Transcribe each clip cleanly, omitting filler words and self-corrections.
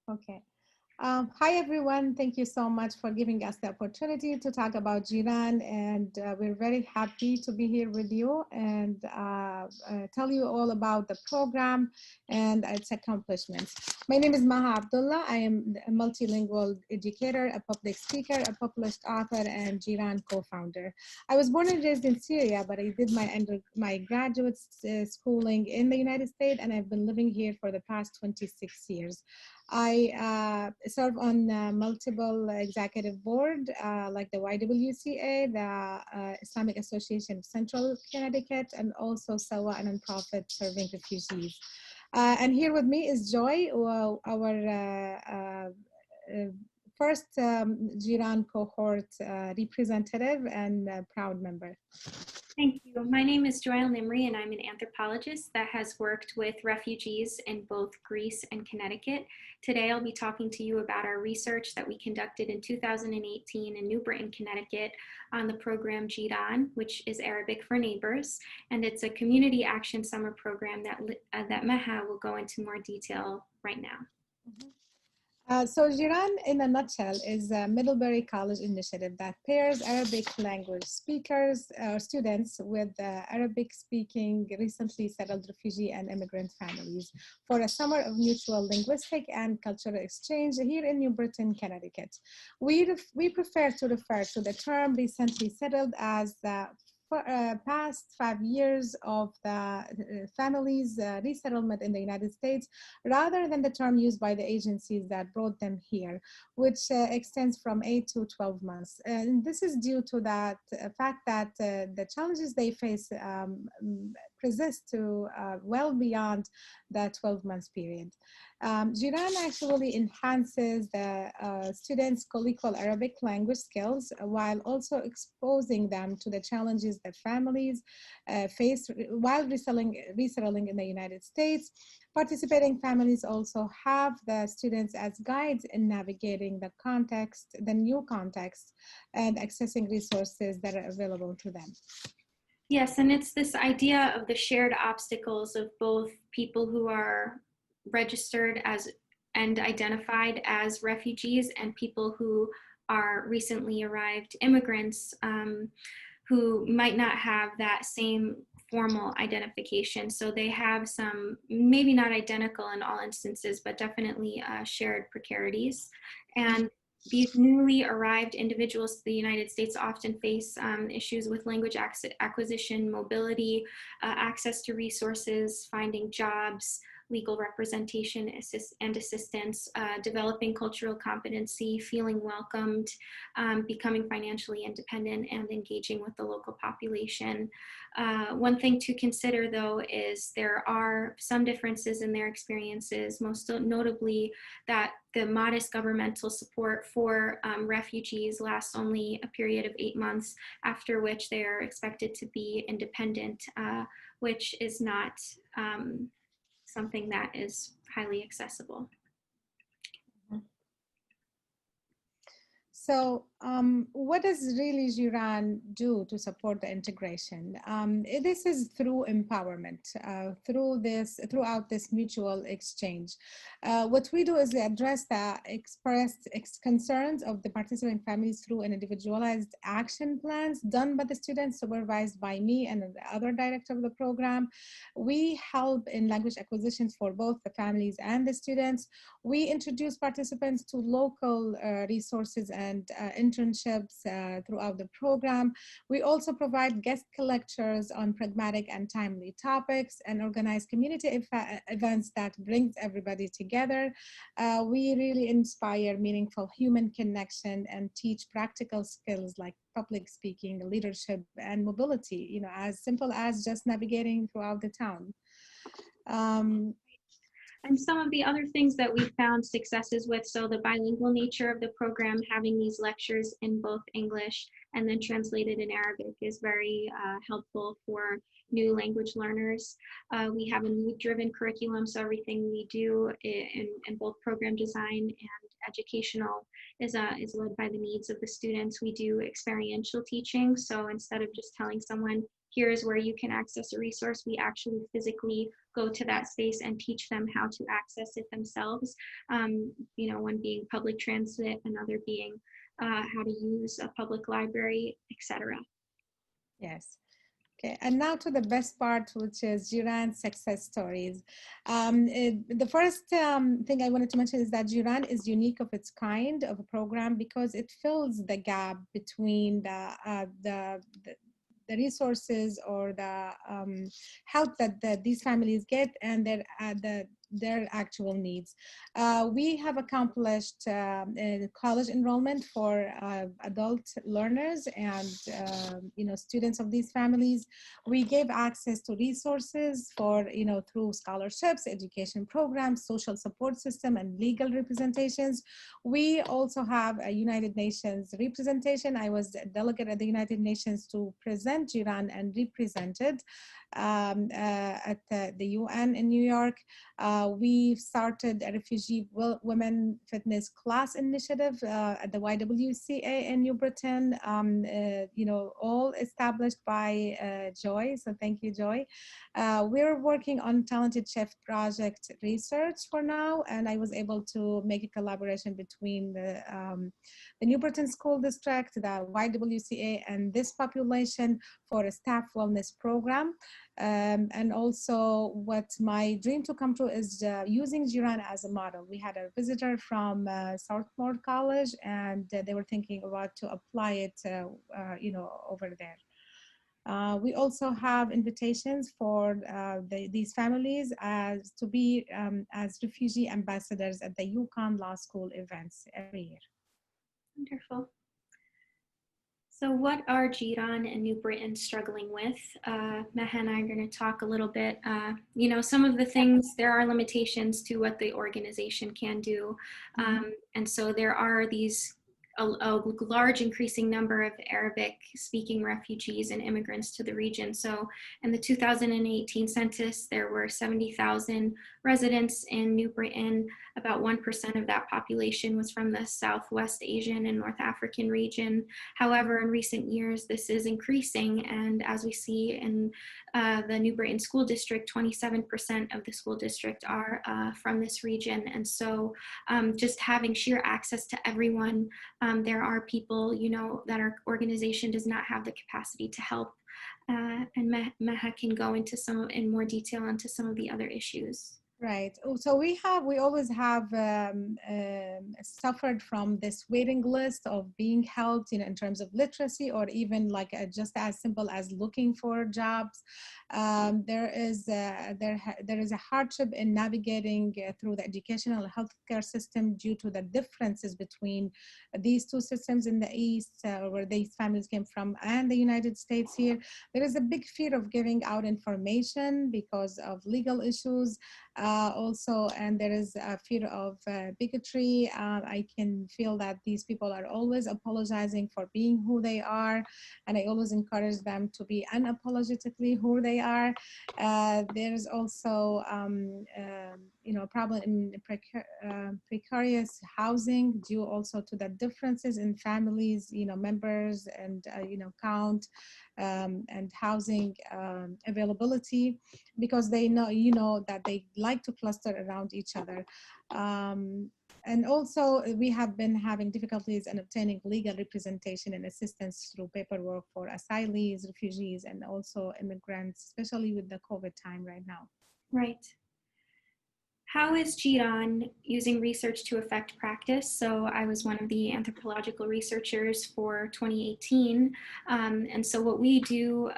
Okay. Hi, everyone. Thank you so much for giving us the opportunity to talk about Jiran. And we're very happy to be here with you and tell you all about the program and its accomplishments. My name is Maha Abdullah. I am a multilingual educator, a public speaker, a published author, and Jiran co-founder. I was born and raised in Syria, but I did my graduate schooling in the United States, and I've been living here for the past 26 years. I serve on multiple executive board, like the YWCA, the Islamic Association of Central Connecticut, and also SAWA, a nonprofit serving refugees. And here with me is Joy, our first Jiran cohort representative and proud member. Thank you. My name is Al-Nemri, and I'm an anthropologist that has worked with refugees in both Greece and Connecticut. Today, I'll be talking to you about our research that we conducted in 2018 in New Britain, Connecticut, on the program Jiran, which is Arabic for neighbors, and it's a community action summer program that Maha will go into more detail right now. Mm-hmm. So Jiran, in a nutshell, is a Middlebury College initiative that pairs Arabic language speakers or students with Arabic-speaking, recently settled refugee and immigrant families for a summer of mutual linguistic and cultural exchange here in New Britain, Connecticut. We prefer to refer to the term recently settled as past 5 years of the families' resettlement in the United States, rather than the term used by the agencies that brought them here, which extends from 8 to 12 months. And this is due to that fact that the challenges they face persist to well beyond the 12 months period. Jiran actually enhances the students' co-equal Arabic language skills while also exposing them to the challenges that families face while resettling in the United States. Participating families also have the students as guides in navigating the new context, and accessing resources that are available to them. Yes, and it's this idea of the shared obstacles of both people who are registered as and identified as refugees and people who are recently arrived immigrants who might not have that same formal identification. So they have some, maybe not identical in all instances, but definitely shared precarities. And these newly arrived individuals to the United States often face issues with language acquisition, mobility, access to resources, finding jobs, legal representation and assistance, developing cultural competency, feeling welcomed, becoming financially independent, and engaging with the local population. One thing to consider, though, is there are some differences in their experiences, most notably that the modest governmental support for refugees lasts only a period of 8 months, after which they are expected to be independent, which is not something that is highly accessible. So what does really Jiran do to support the integration? This is through empowerment, throughout this mutual exchange. What we do is we address the expressed concerns of the participating families through an individualized action plans done by the students, supervised by me and the other director of the program. We help in language acquisitions for both the families and the students. We introduce participants to local resources and internships throughout the program. We also provide guest lectures on pragmatic and timely topics and organize community events that brings everybody together. We really inspire meaningful human connection and teach practical skills like public speaking, leadership, and mobility, as simple as just navigating throughout the town. And some of the other things that we found successes with, so the bilingual nature of the program, having these lectures in both English and then translated in Arabic, is very helpful for new language learners. We have a need-driven curriculum, so everything we do in both program design and educational is led by the needs of the students. We do experiential teaching, so instead of just telling someone, here's where you can access a resource. We actually physically go to that space and teach them how to access it themselves. You know, one being public transit, another being how to use a public library, etc. Yes. Okay, and now to the best part, which is Jiran success stories. The first thing I wanted to mention is that Jiran is unique of its kind of a program because it fills the gap between the resources or the help that these families get and their actual needs. We have accomplished college enrollment for adult learners and students of these families. We gave access to resources for through scholarships, education programs, social support system, and legal representations. We also have a United Nations representation. I was a delegate at the United Nations to present Jiran and represented at the UN in New York. We started a refugee women fitness class initiative at the YWCA in New Britain, all established by Joy. So thank you, Joy. We're working on talented chef project research for now, and I was able to make a collaboration between the New Britain School District, the YWCA, and this population for a staff wellness program. And also what my dream to come true is using Jiran as a model. We had a visitor from Southmore College, and they were thinking about to apply it, over there. We also have invitations for these families as to be as refugee ambassadors at the Yukon Law School events every year. Wonderful. So what are Jiran and New Britain struggling with? Maha and I are going to talk a little bit. Some of the things, there are limitations to what the organization can do. And so there are these a large increasing number of Arabic speaking refugees and immigrants to the region. So in the 2018 census, there were 70,000 residents in New Britain. About 1% of that population was from the Southwest Asian and North African region. However, in recent years, this is increasing. And as we see in the New Britain School District, 27% of the school district are from this region. And so just having sheer access to everyone, there are people, that our organization does not have the capacity to help. And Maha can go into in more detail into some of the other issues. Right. So we always have suffered from this waiting list of being helped, in terms of literacy, or even like just as simple as looking for jobs. There is a hardship in navigating through the educational healthcare system due to the differences between these two systems in the East, where these families came from, and the United States here. There is a big fear of giving out information because of legal issues. Also, and there is a fear of bigotry. I can feel that these people are always apologizing for being who they are, and I always encourage them to be unapologetically who they are. There's also, a problem in precarious housing due also to the differences in families, members and, count and housing availability, because they know, that they like to cluster around each other. And also we have been having difficulties in obtaining legal representation and assistance through paperwork for asylees, refugees, and also immigrants, especially with the COVID time right now. Right. How is Jiran using research to affect practice? So I was one of the anthropological researchers for 2018. And so what we do,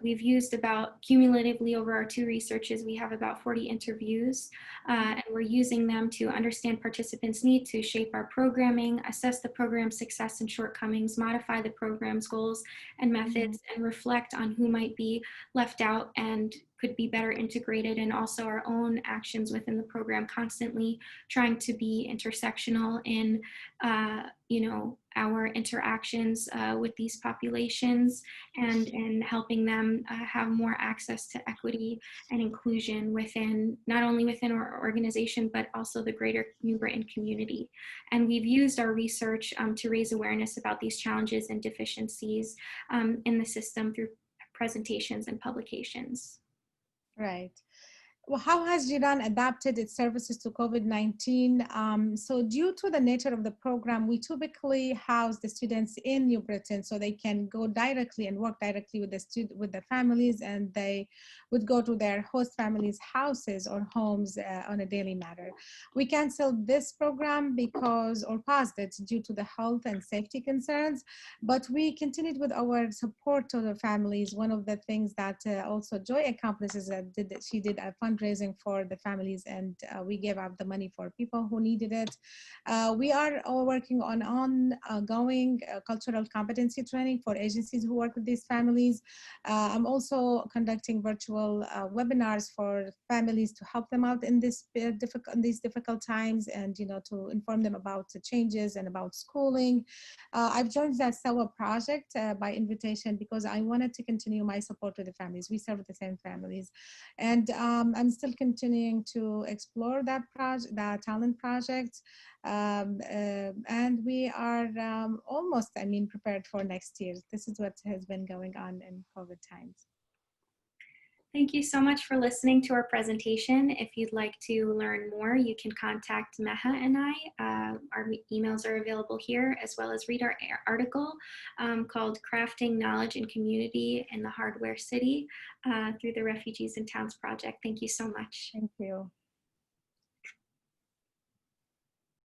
we've used about cumulatively over our 2 researches, we have about 40 interviews, and we're using them to understand participants' needs, to shape our programming, assess the program's success and shortcomings, modify the program's goals and methods, and reflect on who might be left out and could be better integrated, and also our own actions within the program, constantly trying to be intersectional in, our interactions with these populations, and helping them have more access to equity and inclusion not only within our organization, but also the greater New Britain community. And we've used our research to raise awareness about these challenges and deficiencies in the system through presentations and publications. Right. Well, how has Jiran adapted its services to COVID-19? So due to the nature of the program, we typically house the students in New Britain so they can go directly and work directly with the families, and they would go to their host families' houses or homes on a daily matter. We canceled this program or paused it due to the health and safety concerns, but we continued with our support to the families. One of the things that also Joy accomplishes that she did a fundraising for the families, and we gave out the money for people who needed it. We are all working on ongoing cultural competency training for agencies who work with these families. I'm also conducting virtual webinars for families to help them out in these difficult times, and to inform them about the changes and about schooling. I've joined that SEWA project by invitation because I wanted to continue my support with the families. We serve the same families, and I'm still continuing to explore that talent project, and we are almost, prepared for next year. This is what has been going on in COVID times. Thank you so much for listening to our presentation. If you'd like to learn more, you can contact Maha and I. Our emails are available here, as well as read our article called Crafting Knowledge and Community in the Hardware City through the Refugees in Towns Project. Thank you so much. Thank you.